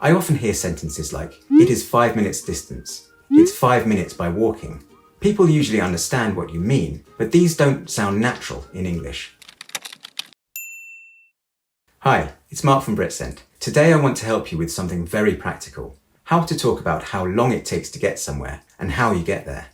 I often hear sentences like, it is 5 minutes distance, it's 5 minutes by walking. People usually understand what you mean, but these don't sound natural in English. Hi, it's Mark from Britsent. Today I want to help you with something very practical. How to talk about how long it takes to get somewhere and how you get there.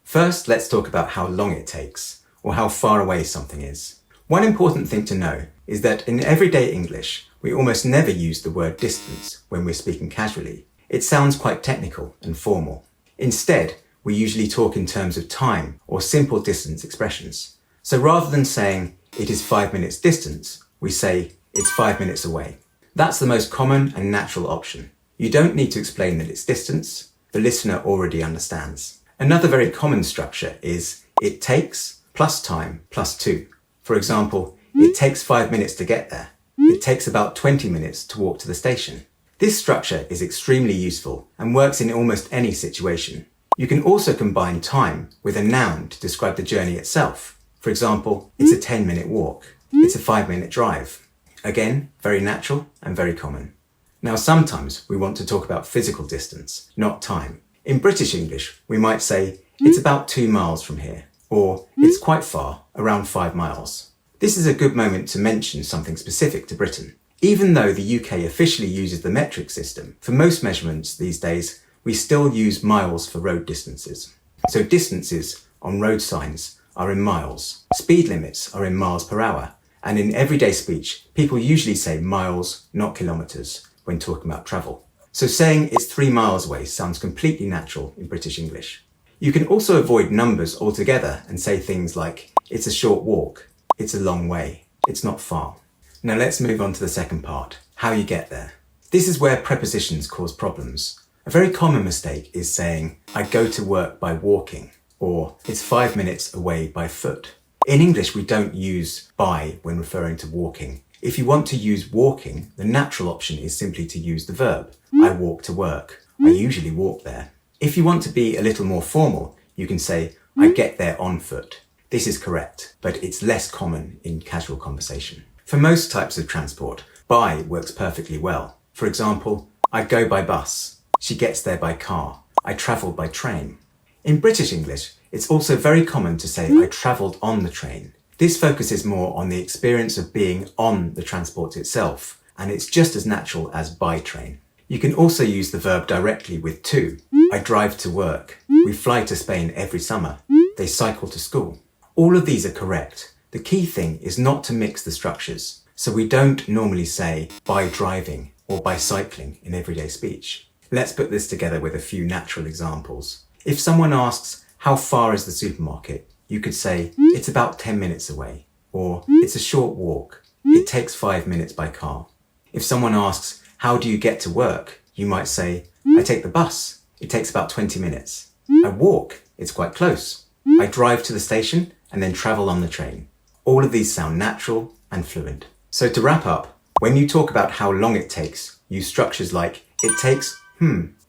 First, let's talk about how long it takes, or how far away something is. One important thing to know is that in everyday English, we almost never use the word distance when we're speaking casually. It sounds quite technical and formal. Instead, we usually talk in terms of time or simple distance expressions. So rather than saying, it is 5 minutes distance, we say, it's 5 minutes away. That's the most common and natural option. You don't need to explain that it's distance. The listener already understands. Another very common structure is, it takes plus time plus 2. For example, it takes 5 minutes to get there. It takes about 20 minutes to walk to the station. This structure is extremely useful and works in almost any situation. You can also combine time with a noun to describe the journey itself. For example, it's a 10-minute walk. It's a 5-minute drive. Again, very natural and very common. Now, sometimes we want to talk about physical distance, not time. In British English, we might say, it's about 2 miles from here, or it's quite far, around 5 miles. This is a good moment to mention something specific to Britain. Even though the UK officially uses the metric system, for most measurements these days, we still use miles for road distances. So distances on road signs are in miles. Speed limits are in miles per hour. And in everyday speech, people usually say miles, not kilometres, when talking about travel. So saying it's 3 miles away sounds completely natural in British English. You can also avoid numbers altogether and say things like, it's a short walk, it's a long way, it's not far. Now let's move on to the second part, how you get there. This is where prepositions cause problems. A very common mistake is saying, I go to work by walking, or it's 5 minutes away by foot. In English, we don't use by when referring to walking. If you want to use walking, the natural option is simply to use the verb. I walk to work. I usually walk there. If you want to be a little more formal, you can say, I get there on foot. This is correct, but it's less common in casual conversation. For most types of transport, by works perfectly well. For example, I go by bus. She gets there by car. I travel by train. In British English, it's also very common to say I travelled on the train. This focuses more on the experience of being on the transport itself, and it's just as natural as by train. You can also use the verb directly with to. I drive to work. We fly to Spain every summer. They cycle to school. All of these are correct. The key thing is not to mix the structures. So we don't normally say by driving or by cycling in everyday speech. Let's put this together with a few natural examples. If someone asks, how far is the supermarket? You could say, it's about 10 minutes away. Or, it's a short walk. It takes 5 minutes by car. If someone asks, how do you get to work? You might say, I take the bus. It takes about 20 minutes. I walk. It's quite close. I drive to the station and then travel on the train. All of these sound natural and fluent. So to wrap up, when you talk about how long it takes, use structures like, it takes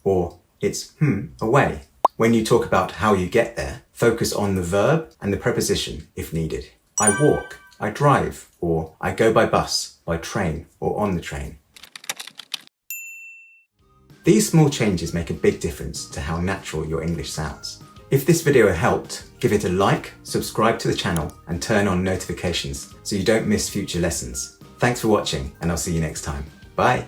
or it's away. When you talk about how you get there, focus on the verb and the preposition if needed. I walk, I drive, or I go by bus, by train, or on the train. These small changes make a big difference to how natural your English sounds. If this video helped, give it a like, subscribe to the channel, and turn on notifications so you don't miss future lessons. Thanks for watching, and I'll see you next time. Bye!